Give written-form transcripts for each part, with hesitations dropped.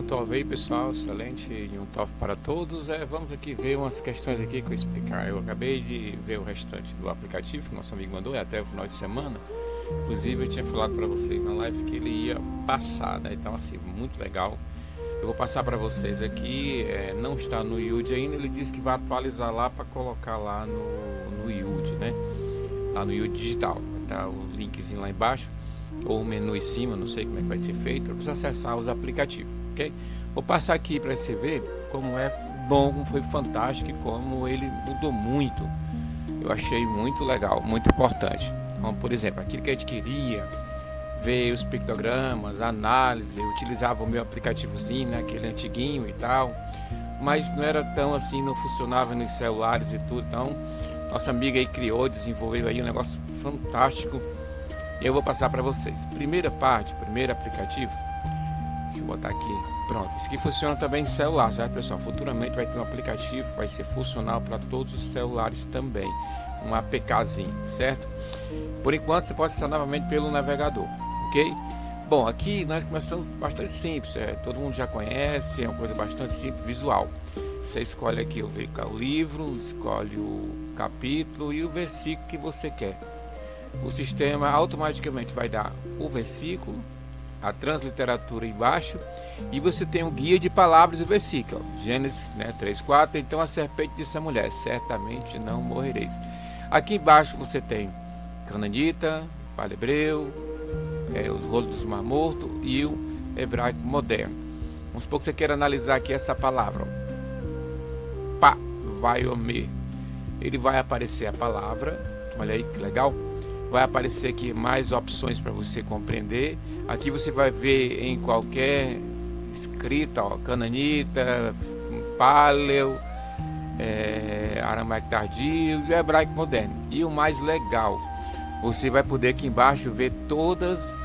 Tov aí, pessoal, excelente, Tov para todos. Vamos aqui ver umas questões aqui que eu explicar. Eu acabei de ver o restante do aplicativo que nosso amigo mandou, até o final de semana. Inclusive eu tinha falado para vocês na live que ele ia passar, né? Então assim, muito legal. Eu vou passar para vocês aqui, não está no Yud ainda, ele disse que vai atualizar lá para colocar lá no Yud, né? Lá no Yud digital, tá o linkzinho lá embaixo, ou o menu em cima, não sei como é que vai ser feito, para você acessar os aplicativos, ok? Vou passar aqui para você ver como é bom, como foi fantástico e como ele mudou muito. Eu achei muito legal, muito importante. Então, por exemplo, aquilo que a gente queria ver os pictogramas, a análise, eu utilizava o meu aplicativozinho, né, aquele antiguinho e tal, mas não era tão assim, não funcionava nos celulares e tudo. Então nossa amiga aí criou, desenvolveu aí um negócio fantástico e eu vou passar para vocês. Primeira parte, primeiro aplicativo, deixa eu botar aqui, pronto, isso aqui funciona também em celular, certo, pessoal? Futuramente vai ter um aplicativo, vai ser funcional para todos os celulares também, um APKzinho, certo? Por enquanto você pode acessar novamente pelo navegador, ok? Bom, aqui nós começamos bastante simples, todo mundo já conhece, é uma coisa bastante simples, visual. Você escolhe aqui o livro, escolhe o capítulo e o versículo que você quer. O sistema automaticamente vai dar o versículo, a transliteratura embaixo, e você tem um guia de palavras do versículo, Gênesis 3:4. Então a serpente disse à mulher: certamente não morrereis. Aqui embaixo você tem cananita, palha hebreu, os rolos dos mar morto e o hebraico moderno. Vamos supor que você queira analisar aqui essa palavra, pá, vaiomer. Ele vai aparecer a palavra, olha aí que legal. Vai aparecer aqui mais opções para você compreender. Aqui você vai ver em qualquer escrita, ó, cananita, paleo, aramaico tardio e hebraico moderno. E o mais legal, você vai poder aqui embaixo ver todos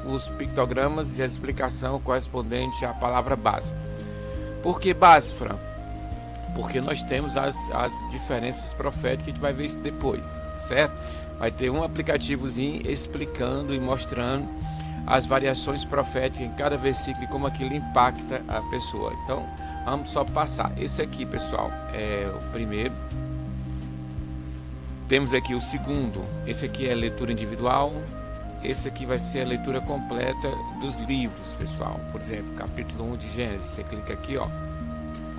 os pictogramas e a explicação correspondente à palavra base. Por que base, Fran? Porque nós temos as diferenças proféticas, a gente vai ver isso depois, certo? Vai ter um aplicativozinho explicando e mostrando as variações proféticas em cada versículo e como aquilo impacta a pessoa. Então, vamos só passar. Esse aqui, pessoal, é o primeiro. Temos aqui o segundo. Esse aqui é a leitura individual. Esse aqui vai ser a leitura completa dos livros, pessoal. Por exemplo, capítulo 1 de Gênesis. Você clica aqui, ó.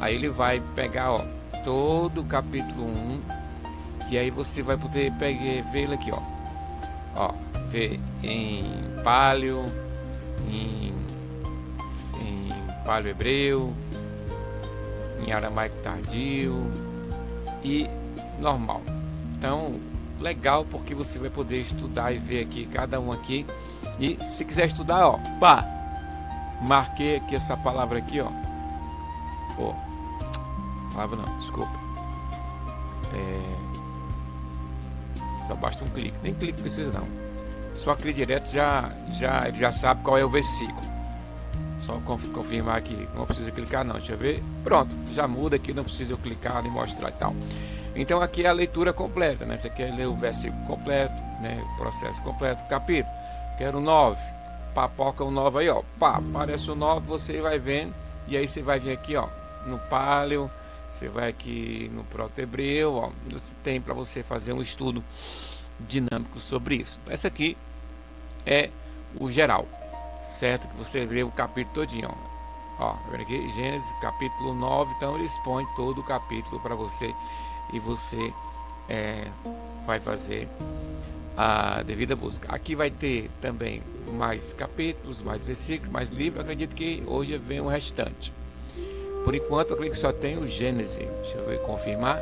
Aí ele vai pegar, ó, todo o capítulo 1. E aí você vai poder ver ele aqui, ó, ver em paleo, em paleo hebreu, em aramaico tardio e normal. Então, legal, porque você vai poder estudar e ver aqui cada um aqui. E se quiser estudar, ó, pá, marquei aqui essa palavra aqui, ó. Palavra não, desculpa. Só basta um clique, nem clique precisa não. Só clique direto, já sabe qual é o versículo. Só confirmar aqui, não precisa clicar não, deixa eu ver. Pronto, já muda aqui, não precisa eu clicar nem mostrar e tal. Então aqui é a leitura completa, né? Você quer ler o versículo completo, né? O processo completo, capítulo. Quero o 9, papoca o 9 aí, ó. Pá, aparece o 9, você vai vendo. E aí você vai vir aqui, ó, no paleo. Você vai aqui no proto-hebreu, ó, tem para você fazer um estudo dinâmico sobre isso. Essa aqui é o geral, certo? Que você vê o capítulo todinho, ó, vendo aqui, Gênesis capítulo 9, então ele expõe todo o capítulo para você e você vai fazer a devida busca. Aqui vai ter também mais capítulos, mais versículos, mais livros. Acredito que hoje vem o restante. Por enquanto, eu acredito que só tem o Gênesis. Deixa eu ver, confirmar.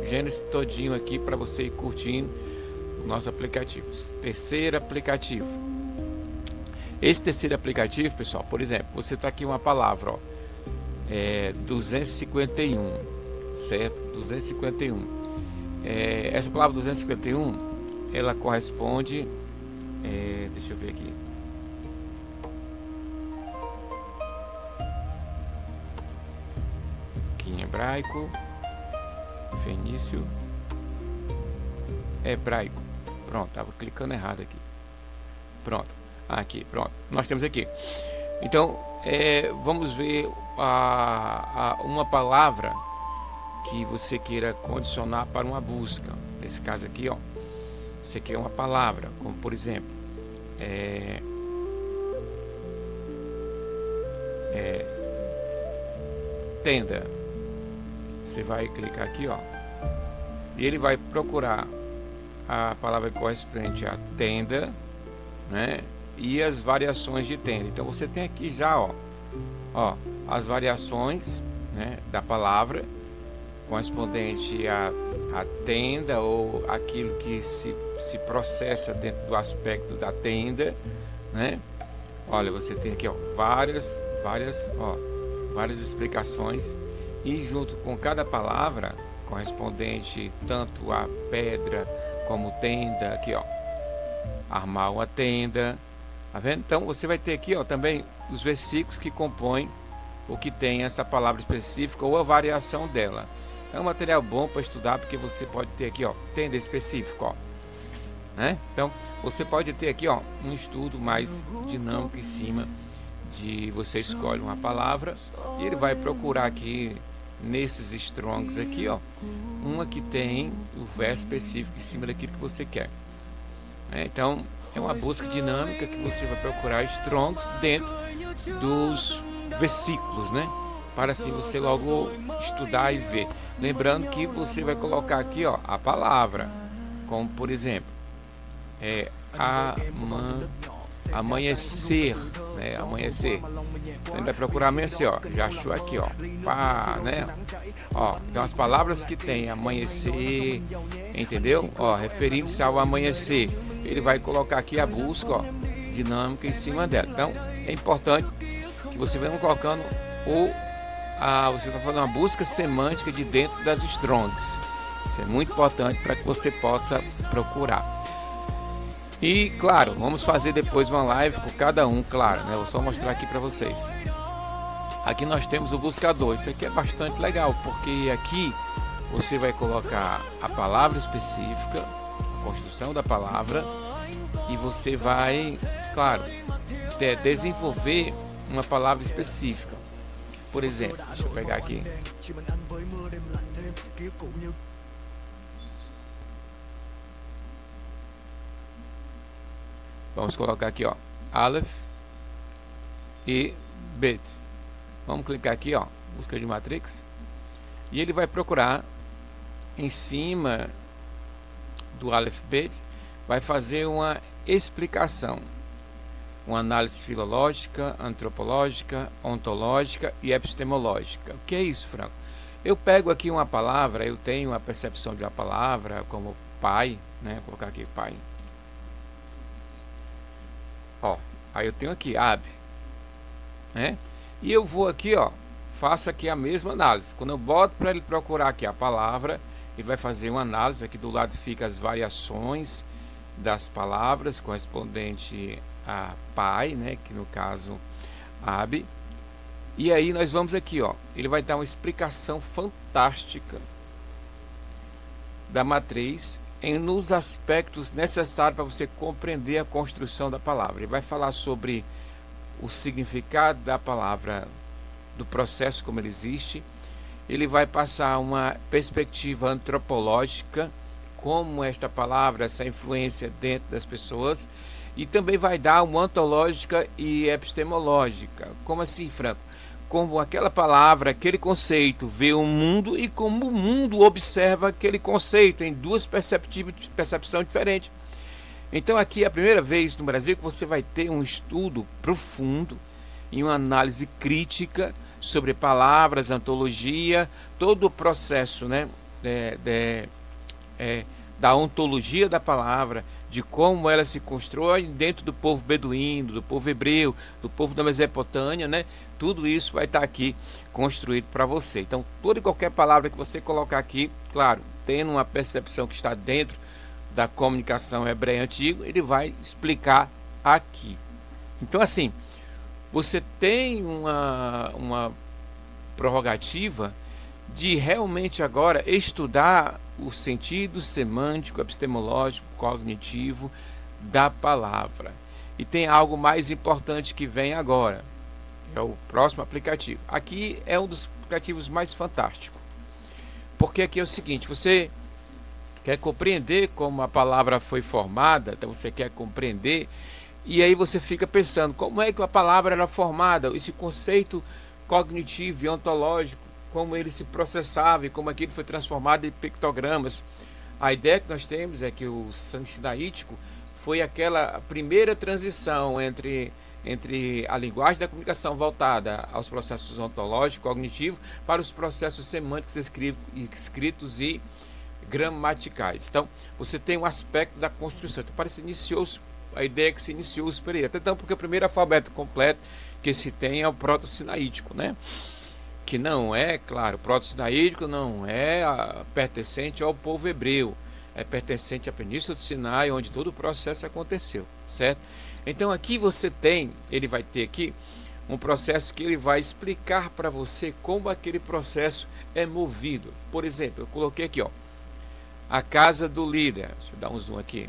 Gênesis todinho aqui para você ir curtindo o nosso aplicativo. Terceiro aplicativo. Esse terceiro aplicativo, pessoal, por exemplo, você está aqui uma palavra, ó, 251, certo? 251. Essa palavra 251, ela corresponde, deixa eu ver aqui. Em hebraico, fenício, hebraico. Pronto, estava clicando errado aqui. Pronto, aqui, pronto. Nós temos aqui. Então, vamos ver uma palavra que você queira condicionar para uma busca. Nesse caso aqui, ó, você quer uma palavra, como por exemplo, tenda. Você vai clicar aqui, ó, e ele vai procurar a palavra correspondente à tenda, né, e as variações de tenda. Então você tem aqui já, ó, as variações, né, da palavra correspondente à tenda, ou aquilo que se processa dentro do aspecto da tenda, né? Olha, você tem aqui, ó, várias explicações, e junto com cada palavra correspondente tanto à pedra como tenda, aqui, ó, armar uma tenda, tá vendo? Então você vai ter aqui, ó, também os versículos que compõem o que tem essa palavra específica ou a variação dela. Então é um material bom para estudar, porque você pode ter aqui, ó, tenda específico, ó, né? Então você pode ter aqui, ó, um estudo mais dinâmico em cima de você escolhe uma palavra e ele vai procurar aqui nesses Strongs aqui, ó, uma que tem o verso específico em cima daquilo que você quer, né? Então é uma busca dinâmica que você vai procurar Strongs dentro dos versículos, né? Para assim você logo estudar e ver. Lembrando que você vai colocar aqui, ó, a palavra, como por exemplo, amanhecer, né? Amanhecer. Então ele vai procurar amanhecer, ó. Já achou aqui, ó. Pá, né? Ó, então as palavras que tem amanhecer, entendeu? Ó, referindo-se ao amanhecer, ele vai colocar aqui a busca, ó, dinâmica em cima dela. Então é importante que você venha colocando você está fazendo uma busca semântica de dentro das Strongs. Isso é muito importante para que você possa procurar. E claro, vamos fazer depois uma live com cada um, claro, né? Vou só mostrar aqui para vocês. Aqui nós temos o buscador. Isso aqui é bastante legal, porque aqui você vai colocar a palavra específica, a construção da palavra, e você vai, claro, desenvolver uma palavra específica. Por exemplo, deixa eu pegar aqui. Vamos colocar aqui, ó, Aleph e Bet. Vamos clicar aqui, ó, busca de matrix, e ele vai procurar em cima do Aleph Bet, vai fazer uma explicação, uma análise filológica, antropológica, ontológica e epistemológica. O que é isso, Franco? Eu pego aqui uma palavra, eu tenho a percepção de uma palavra como pai, né? Vou colocar aqui pai. Ó, aí eu tenho aqui ab, né? E eu vou aqui, ó, faço aqui a mesma análise. Quando eu boto para ele procurar aqui a palavra, ele vai fazer uma análise. Aqui do lado fica as variações das palavras correspondente a pai, né, que no caso ab. E aí nós vamos aqui, ó, ele vai dar uma explicação fantástica da matriz nos aspectos necessários para você compreender a construção da palavra. Ele vai falar sobre o significado da palavra, do processo como ele existe. Ele vai passar uma perspectiva antropológica, como esta palavra, essa influência dentro das pessoas, e também vai dar uma ontológica e epistemológica. Como assim, Franco? Como aquela palavra, aquele conceito vê o mundo e como o mundo observa aquele conceito em duas percepções diferentes. Então aqui é a primeira vez no Brasil que você vai ter um estudo profundo e uma análise crítica sobre palavras, ontologia, todo o processo, né, da ontologia da palavra, de como ela se constrói dentro do povo beduíno, do povo hebreu, do povo da Mesopotâmia, né? Tudo isso vai estar aqui construído para você. Então, toda e qualquer palavra que você colocar aqui, claro, tendo uma percepção que está dentro da comunicação hebreia antiga, ele vai explicar aqui. Então, assim, você tem uma prerrogativa de realmente agora estudar o sentido semântico, epistemológico, cognitivo da palavra. E tem algo mais importante que vem agora. É o próximo aplicativo. Aqui é um dos aplicativos mais fantásticos. Porque aqui é o seguinte, você quer compreender como a palavra foi formada, então você quer compreender, e aí você fica pensando, como é que a palavra era formada, esse conceito cognitivo e ontológico, como ele se processava e como aquilo foi transformado em pictogramas. A ideia que nós temos é que o sinaítico foi aquela primeira transição entre a linguagem da comunicação voltada aos processos ontológicos, cognitivos, para os processos semânticos escritos e gramaticais. Então, você tem um aspecto da construção. Então, parece que a ideia que se iniciou o superior. Então, porque o primeiro alfabeto completo que se tem é o proto-sinaítico, né? Que não é, claro, o proto-sinaítico não é pertencente ao povo hebreu, é pertencente à Península do Sinai, onde todo o processo aconteceu, certo? Então aqui você tem, ele vai ter aqui um processo que ele vai explicar para você como aquele processo é movido. Por exemplo, eu coloquei aqui, ó, a casa do líder. Deixa eu dar um zoom aqui.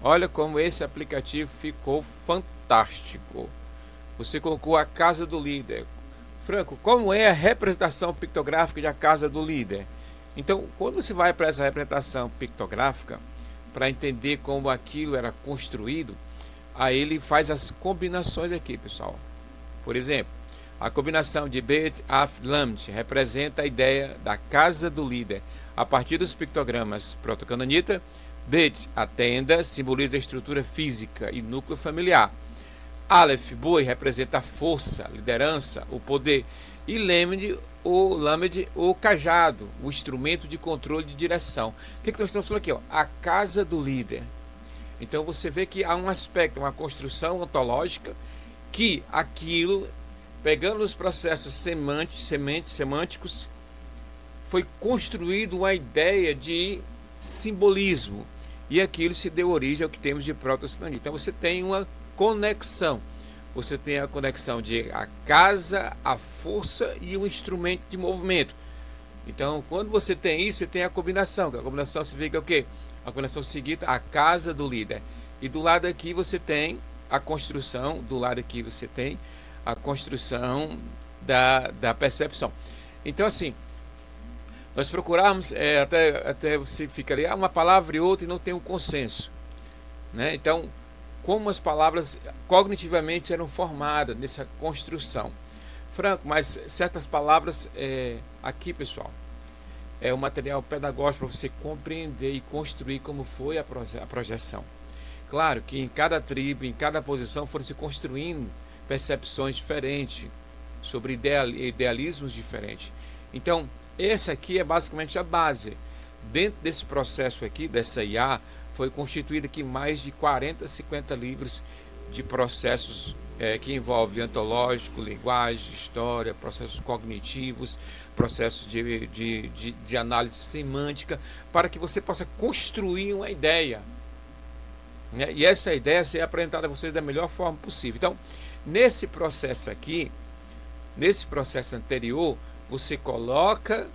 Olha como esse aplicativo ficou fantástico. Você colocou a casa do líder. Franco, como é a representação pictográfica da casa do líder? Então, quando você vai para essa representação pictográfica, para entender como aquilo era construído, aí ele faz as combinações aqui, pessoal. Por exemplo, a combinação de Bet Af Lamed representa a ideia da casa do líder. A partir dos pictogramas proto-cananita, Bet, a tenda, simboliza a estrutura física e núcleo familiar. Aleph, boi, representa a força, a liderança, o poder. E Lamed, o cajado, o instrumento de controle de direção. O que nós estamos falando aqui? Ó? A casa do líder. Então você vê que há um aspecto, uma construção ontológica, que aquilo, pegando os processos semânticos, foi construído uma ideia de simbolismo. E aquilo se deu origem ao que temos de proto-sinanita. Então você tem uma conexão. Você tem a conexão de a casa, a força e o instrumento de movimento. Então, quando você tem isso, você tem a combinação. A combinação significa o quê? A combinação seguinte, a casa do líder. E do lado aqui você tem a construção, do lado aqui você tem a construção da percepção. Então, assim, nós procuramos, até você fica ali, uma palavra e outra e não tem um consenso, né? Então, como as palavras cognitivamente eram formadas nessa construção. Franco, mas certas palavras, aqui, pessoal, é um material pedagógico para você compreender e construir como foi a projeção. Claro que em cada tribo, em cada posição, foram se construindo percepções diferentes, sobre idealismos diferentes. Então, essa aqui é basicamente a base. Dentro desse processo aqui, dessa IA, foi constituído aqui mais de 40, 50 livros de processos que envolvem ontológico, linguagem, história, processos cognitivos, processos de análise semântica, para que você possa construir uma ideia, né? E essa ideia ser apresentada a vocês da melhor forma possível. Então, nesse processo aqui, nesse processo anterior, você coloca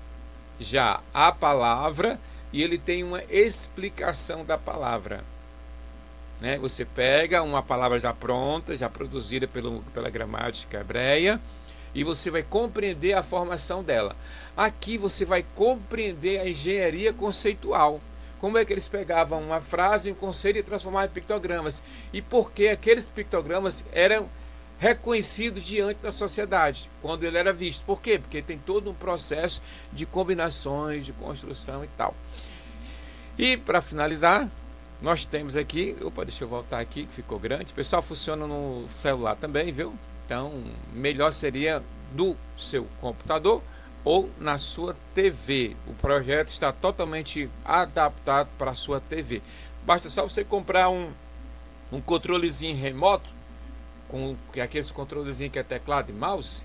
já a palavra e ele tem uma explicação da palavra, né? Você pega uma palavra já pronta, já produzida pela gramática hebreia, e você vai compreender a formação dela. Aqui você vai compreender a engenharia conceitual. Como é que eles pegavam uma frase, um conceito e transformavam em pictogramas? E por que aqueles pictogramas eram reconhecidos diante da sociedade, quando ele era visto? Por quê? Porque tem todo um processo de combinações, de construção e tal. E para finalizar, nós temos aqui, deixa eu voltar aqui que ficou grande, o pessoal funciona no celular também, viu? Então, melhor seria do seu computador ou na sua TV. O projeto está totalmente adaptado para a sua TV. Basta só você comprar um controlezinho remoto, com aqueles controlezinhos que é teclado e mouse,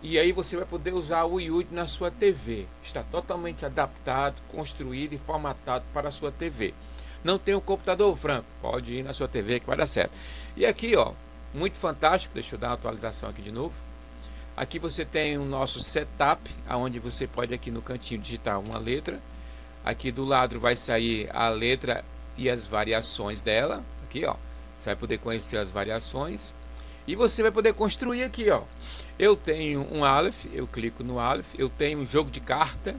e aí você vai poder usar o IUD na sua TV. Está totalmente adaptado, construído e formatado para a sua TV. Não tem um computador, Franco? Pode ir na sua TV que vai dar certo. E aqui, ó, muito fantástico, deixa eu dar uma atualização aqui de novo. Aqui você tem o nosso setup, onde você pode aqui no cantinho digitar uma letra. Aqui do lado vai sair a letra e as variações dela. Aqui, ó, Você vai poder conhecer as variações e você vai poder construir aqui, ó. Eu tenho um Aleph, eu clico no Aleph. Eu tenho um jogo de carta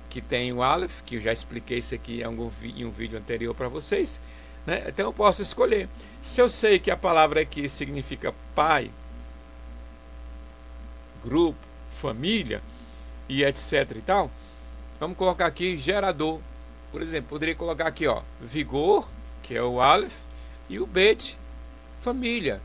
que tem o Aleph, que eu já expliquei isso aqui em um vídeo anterior para vocês, né? Então eu posso escolher. Se eu sei que a palavra aqui significa pai, grupo, família e etc e tal, vamos colocar aqui gerador. Por exemplo, poderia colocar aqui, ó, vigor, que é o Aleph, e o Bet, família.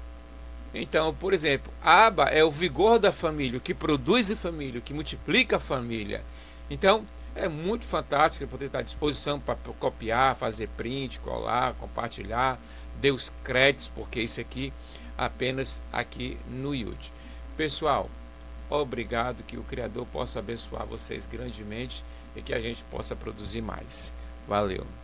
Então, por exemplo, Aba é o vigor da família, o que produz a família, o que multiplica a família. Então, é muito fantástico você poder estar à disposição para copiar, fazer print, colar, compartilhar, dê os créditos, porque isso aqui apenas aqui no YouTube. Pessoal, obrigado, que o Criador possa abençoar vocês grandemente e que a gente possa produzir mais. Valeu!